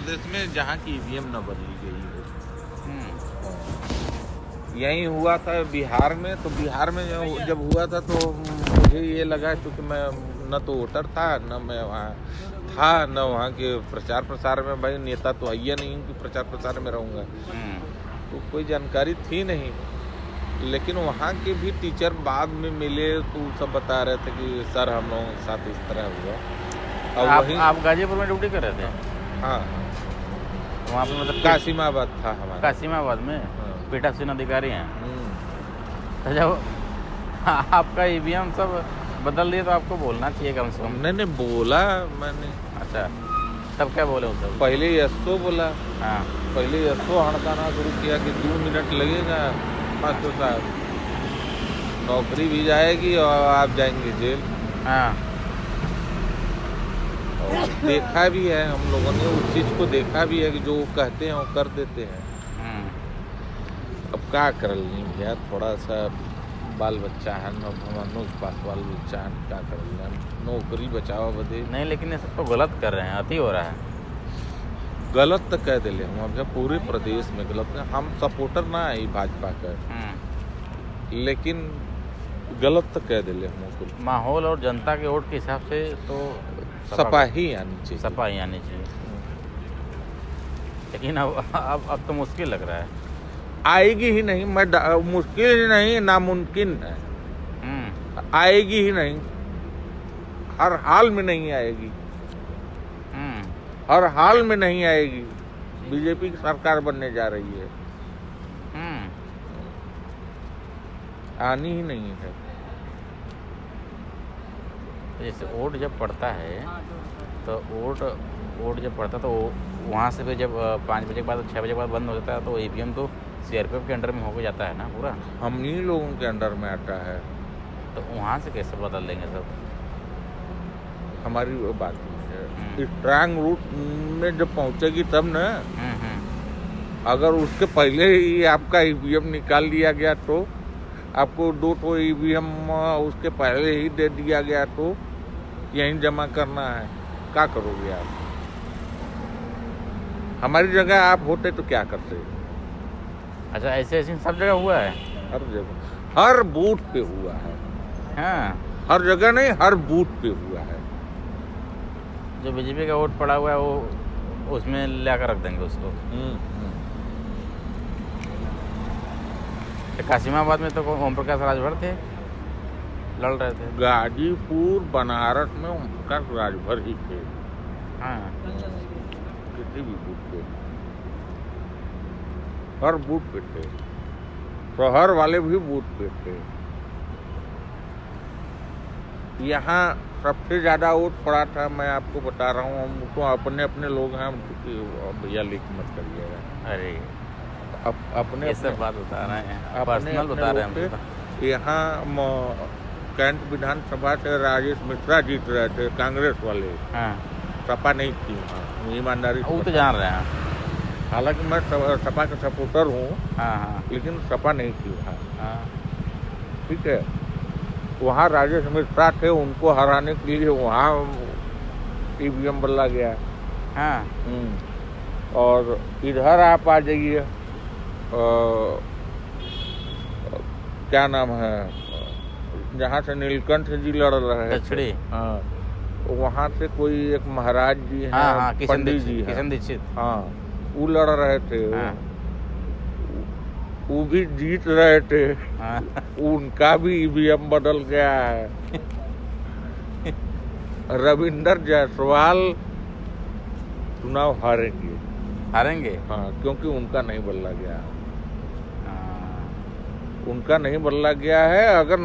प्रदेश में जहाँ की ईवीएम न बदली गई हो। यही हुआ था बिहार में, तो बिहार में जब हुआ था तो मुझे ये लगा, क्योंकि मैं न तो वोटर था, न मैं वहाँ था, न वहाँ के प्रचार प्रसार में, भाई नेता तो है नहीं कि प्रचार प्रसार में रहूँगा, तो कोई जानकारी थी नहीं। लेकिन वहाँ के भी टीचर बाद में मिले तो सब बता रहे थे कि सर हम लोगों के साथ इस तरह हुआ। और आप गाजीपुर में ड्यूटी कर रहे थे? हाँ, वहाँ पे मतलब कासिमाबाद था हमारा। कासिमाबाद में पीठासीन अधिकारी हैं। तो जब आपका ईवीएम सब बदल दिए तो आपको बोलना चाहिए कम से कम। नहीं बोला मैंने। अच्छा, तब क्या बोले उस सब? पहले यस्सो बोला। हाँ, पहले यस्सो हड़काना शुरू किया कि 2 मिनट लगेगा मास्टर साहब, नौकरी भी जाएगी और आप जाएंगे जेल। हाँ, और देखा भी है हम लोगों ने, उस चीज़ को देखा भी है कि जो वो कहते हैं वो कर देते हैं। अब क्या कर ली भैया, थोड़ा सा बाल बच्चा है, मनोज पास बाल बच्चा है, क्या कर लिया, नौकरी बचाओ बदे। नहीं, लेकिन ये सब तो गलत कर रहे हैं, अति हो रहा है। गलत तो कह दिले हम, अब पूरे प्रदेश में गलत है। हम सपोर्टर ना है भाजपा का, लेकिन गलत तो कह दिले हम। माहौल और जनता के वोट के हिसाब से तो सपा ही आनी चाहिए, सपा ही आनी चाहिए। लेकिन अब तो मुश्किल लग रहा है। आएगी ही नहीं, मैं मुश्किल ही नहीं, नामुमकिन है। आएगी ही नहीं, हर हाल में नहीं आएगी, हर हाल में नहीं आएगी। बीजेपी की सरकार बनने जा रही है, आनी ही नहीं है। जैसे वोट जब पड़ता है तो वोट जब पड़ता है तो वहाँ से फिर जब 5 बजे के बाद 6 बजे के बाद बंद हो जाता है, तो ईवीएम तो सीआरपीएफ के अंडर में होकर जाता है ना पूरा। हम ही लोगों के अंडर में आता है, तो वहाँ से कैसे बदल देंगे सब? हमारी वो बात है, स्ट्रांग रूट में जब पहुँचेगी तब ना। अगर उसके पहले ही आपका ईवीएम निकाल दिया गया तो, आपको 2 ईवीएम उसके पहले ही दे दिया गया तो यहीं जमा करना है, क्या करोगे आप? हमारी जगह आप होते तो क्या करते? अच्छा, ऐसे सब जगह हुआ है? हर जगह, हर बूथ पे हुआ है। हाँ, हर जगह नहीं, हर बूथ पे हुआ है। जो बीजेपी का वोट पड़ा हुआ है वो उसमें लाकर रख देंगे उसको। तो कासिमाबाद में तो ओम प्रकाश राजभर थे, लड़ रहे थे। गाजीपुर बनारस में ओम प्रकाश राजभर ही थे। हाँ, किसी भी बूथ पे, हर बूथ पे थे, शहर वाले भी बूथ पे थे। यहाँ सबसे ज़्यादा वोट पड़ा था, मैं आपको बता रहा हूँ, हम तो अपने अपने लोग हैं, भैया लीक मत करिएगा। अरे अपने ये सब बात बता रहे हैं, पर्सनल बता रहे हैं हम। यहाँ कैंट विधानसभा से राजेश मिश्रा जीत रहे थे, कांग्रेस वाले। हाँ, सपा नहीं थी वहाँ, ईमानदारी वो तो जान रहे हैं। हालांकि मैं सपा का सपोर्टर हूँ। हाँ, लेकिन सपा नहीं थी वहाँ। हाँ, ठीक है, वहाँ राजेश मिश्रा थे, उनको हराने के लिए वहाँ ईवीएम बदला गया। हाँ, और इधर आप आ जाइए, क्या नाम है, जहाँ से नीलकंठ जी लड़ रहे थे, हाँ, वहाँ से कोई एक महाराज जी हैं, हाँ, पंडित जी, किशन दीक्षित, हाँ, वो लड़ रहे थे। हाँ, वो भी जीत रहे थे। हाँ, उनका भी ईवीएम बदल गया है। रविंदर जायसवाल चुनाव हारेंगे। हाँ, क्योंकि उनका नहीं बदला गया, उनका नहीं बदला गया है। अगर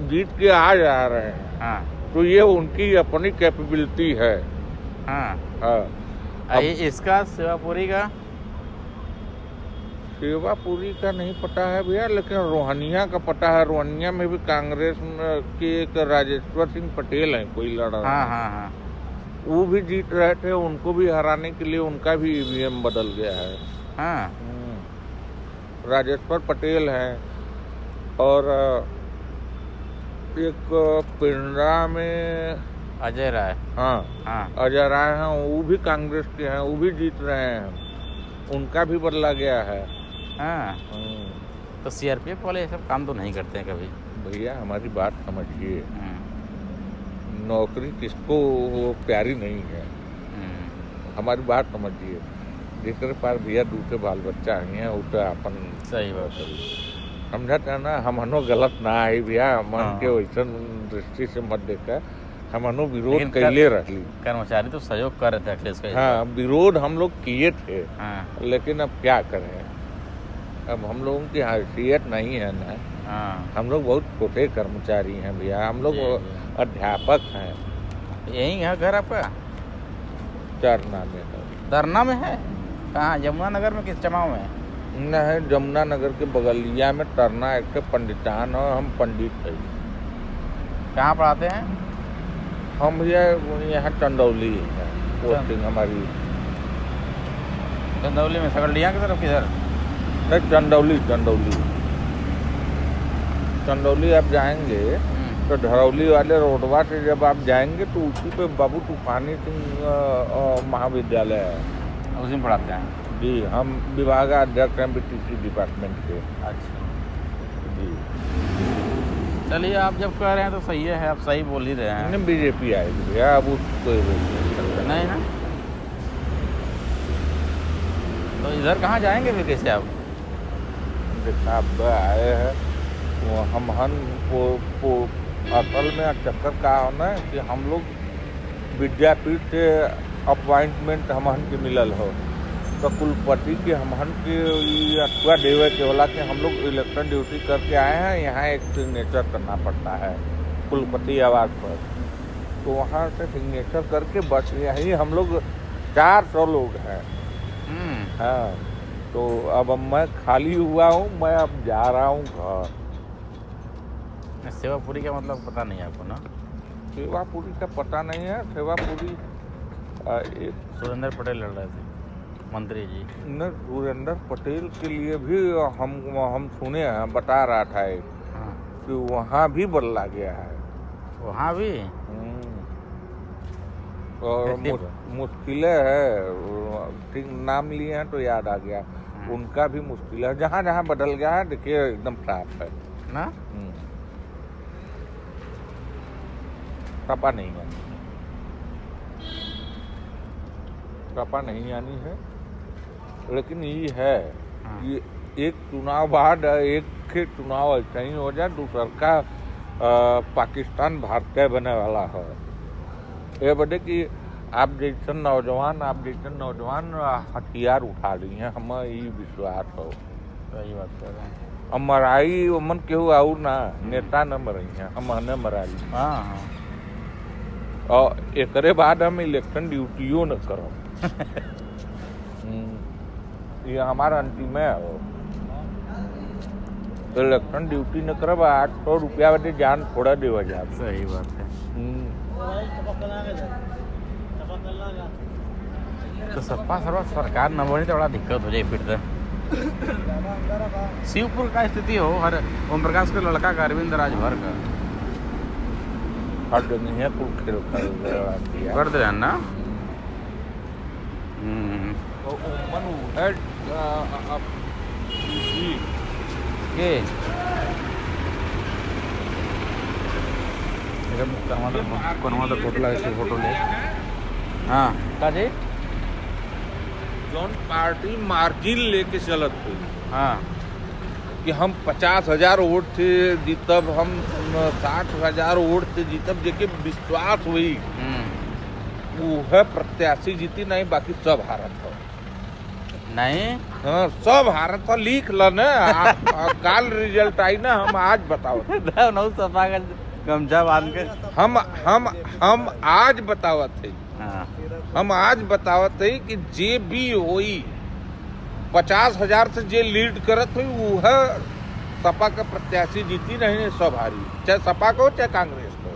जीत के आ जा रहे हैं, हाँ, तो ये उनकी अपनी कैपेबिलिटी है। हाँ, इसका सेवापुरी का नहीं पता है भैया, लेकिन रोहनिया का पता है। रोहनिया में भी कांग्रेस के एक राजेश्वर सिंह पटेल हैं, कोई लड़ रहा है। हाँ, वो भी जीत रहे थे, उनको भी हराने के लिए उनका भी ईवीएम बदल गया है। हाँ, राजेश्वर पटेल हैं, और एक पिंडरा में अजय राय। हाँ हाँ अजय राय हैं, वो भी कांग्रेस के हैं, वो भी जीत रहे हैं, उनका भी बदला गया है। हाँ, तो सीआरपीएफ वाले ये सब काम तो नहीं करते हैं कभी। भैया हमारी बात समझिए, हम्म, नौकरी किसको वो प्यारी नहीं है, हमारी बात समझिए। जेकर पास भैया दूसरे बाल बच्चा हैं वो तो अपन सही बात है। समझत है ना, हमनो गलत ना आई भैया, मन हाँ। के वैसन दृष्टि से मत देखा, हमनो विरोध लेकिन कैले रही। कर्मचारी तो सहयोग कर रहे थे अखिलेश का इस हाँ विरोध हम लोग किए थे, बार। हाँ लेकिन अब क्या करें, अब हम लोगों की हैसियत नहीं है ना, हाँ, हम लोग बहुत छोटे कर्मचारी हैं भैया, हम लोग जी, जी। अध्यापक हैं। यही है घर आपका? चरना में है, धरना में है? कहाँ, यमुना नगर में, किस जमाव में? न है जमुना नगर के बगलिया में तरना, एक ठे पंडितान है, हम पंडित है। कहाँ पढ़ाते हैं? हम भैया यहाँ चंदौली है पोस्टिंग हमारी। चंदौली में सकरडिया की तरफ किधर? नहीं चंदौली आप जाएंगे तो धरौली वाले रोडवा से जब आप जाएंगे तो उसी पे बाबू तूफानी सिंह महाविद्यालय है, उसी में पढ़ाते हैं। जी। हम विभागाध्यक्ष हैं बीटीसी डिपार्टमेंट के। अच्छा, जी चलिए आप जब कह रहे हैं तो सही है, आप सही बोल ही रहे हैं। नहीं बीजेपी आएगी भैया, अब उसको नहीं ना, तो इधर कहाँ जाएंगे फिर, कैसे आप? आप आए हैं वो हमहन को असल में चक्कर का होना है कि हम लोग विद्यापीठ से अपॉइंटमेंट हमहन के मिलल हो, तो कुलपति के हमहन के अथवा देवे के होला कि हम लोग इलेक्शन ड्यूटी करके आए हैं, यहाँ एक सिग्नेचर करना पड़ता है कुलपति आवास पर, तो वहाँ से सिग्नेचर करके बस यही हम लोग 400 लोग हैं। हाँ तो अब मैं खाली हुआ हूँ, मैं अब जा रहा हूँ घर। सेवापुरी का मतलब पता नहीं है आपको ना? सेवापुरी का पता नहीं है। सेवापुरी एक सुरेंद्र पटेल लड़ रहे थे, मंत्री जी। न सुरेंद्र पटेल के लिए भी हम सुने हैं, बता रहा था एक हाँ, कि वहाँ भी बदला गया है। वहाँ भी और कैसे? मुश्किलें है, ठीक नाम लिए हैं तो याद आ गया, उनका भी मुश्किल है। जहाँ जहाँ बदल गया है देखिए एकदम साफ है ना। सपा नहीं आनी, सपा नहीं आनी है, लेकिन ये है कि एक चुनाव बाद एक चुनाव ऐसा ही हो जाए, दूसरा का पाकिस्तान भारतीय बने वाला है। ये बदे कि आप जैसे नौजवान हथियार उठा ली हैं, हमें ये विश्वास हो। सही बात कर रहे हैं। अब मराई मन केहू आऊ ना, नेता न मरई हैं, हम ने मरा ली। हाँ हाँ, और एकरे बाद हम इलेक्शन ड्यूटियों न करब। ये हमारा अंतिम है। इलेक्शन ड्यूटी न करब, 800 रुपया बदे जान थोड़ा देवा जाए। सही बात है। तो सपा सरकार न बनी तो बड़ा दिक्कत हो जाए फिर तो। शिवपुर का स्थिति हो, हर ओम प्रकाश के लड़का का, अरविंद राजभर का हर दिन है कुल खेल कर दे रहे ना। के फोटो लगे, फोटो ले। हाँ का जी, जौन पार्टी मार्जिन लेके चलत हुई हाँ कि हम 50,000 वोट से जीतब, हम 60,000 वोट से जीतब, जेके विश्वास हुई वो है प्रत्याशी जीती नहीं, बाकी सब हारत हो। नहीं, हाँ सब हारत हो, लिख ल न। काल रिजल्ट आई ना, हम आज बताओ। सपा का गमछा बांध के हम आज बतावत है, हाँ, हम आज बतावत है कि जे भी होई 50,000 से जे लीड करत हुई वो है सपा का प्रत्याशी जीती नहीं, सब हारी, चाहे सपा को चाहे कांग्रेस को।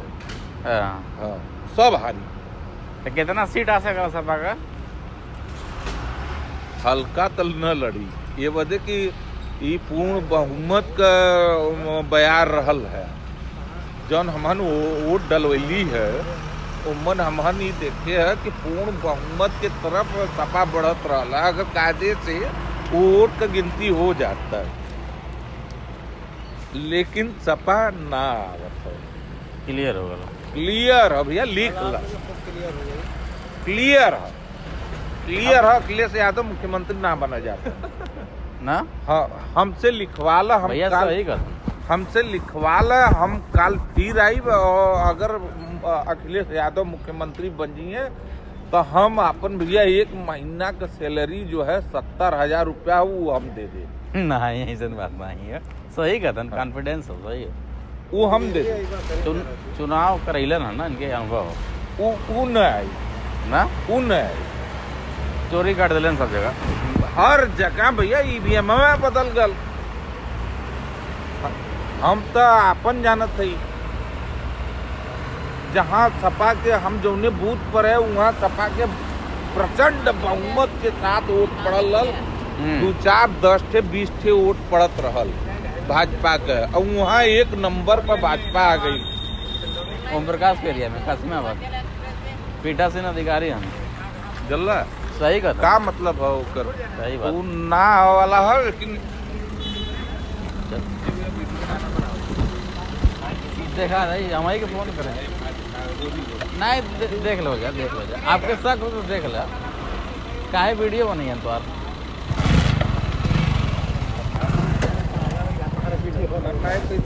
हाँ सब हारी। तो कितना सीट आ सका सपा का? हल्का तल न लड़ी, ये वजह कि ये पूर्ण बहुमत का बयार रहल है। जौन हमन वोट डलवैली है उमन हमन ही देखे है कि पूर्ण बहुमत के तरफ सपा बढ़त रहा। अगर कायदे से वोट का गिनती हो जाता है, लेकिन सपा ना आवत है। क्लियर हो गया। क्लियर है भैया, लिख ला, क्लियर है, क्लियर है। अखिलेश यादव मुख्यमंत्री ना बना जाता ना। हाँ, हमसे लिखवा ला, हम भैया काल सही कर हमसे लिखवा ला, हम काल फिर आई। और अगर अखिलेश यादव मुख्यमंत्री बन जाइए तो हम अपन भैया 1 महीना का सैलरी जो है 70,000 रुपया वो हम दे दे। नहीं ऐसा बात नहीं है, सही कहते कॉन्फिडेंस हो सही है, वो हम दे दे। चुनाव करैलन है ना, इनके अनुभव वो न आई ना, वो न आई। चोरी काट दिलन सब जगह, हर जगह भैया ईवीएम में बदल गल। हम तो अपन जानत थी, जहाँ सपा के हम जौने बूथ पर है वहाँ सपा के प्रचंड बहुमत के साथ वोट पड़ल। 2, 4, 10 ठे 20 ठे वोट पड़त रहल भाजपा के, और वहाँ 1 नंबर पर भाजपा आ गई। ओम प्रकाश के एरिया में कासिमाबाद पीठासीन अधिकारी हम जल्ला सही का मतलब है ओकर, सही बात। वो ना वाला है। लेकिन देखा नहीं, हमारे के फोन करें नहीं, देख लो जा, देख लो जा, आपके शक हो तो देख लो, काहे वीडियो बनी है तो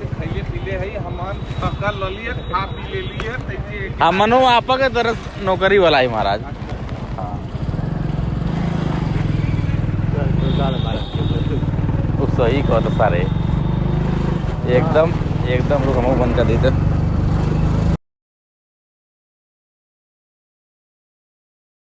खाइए पीले है हमान कल ले लिए, खा पी ले लिए। हमनो आपा के तरफ नौकरी वाला है महाराज। हाँ वो सही कहो तो सारे एकदम लोग हम बंद कर देते।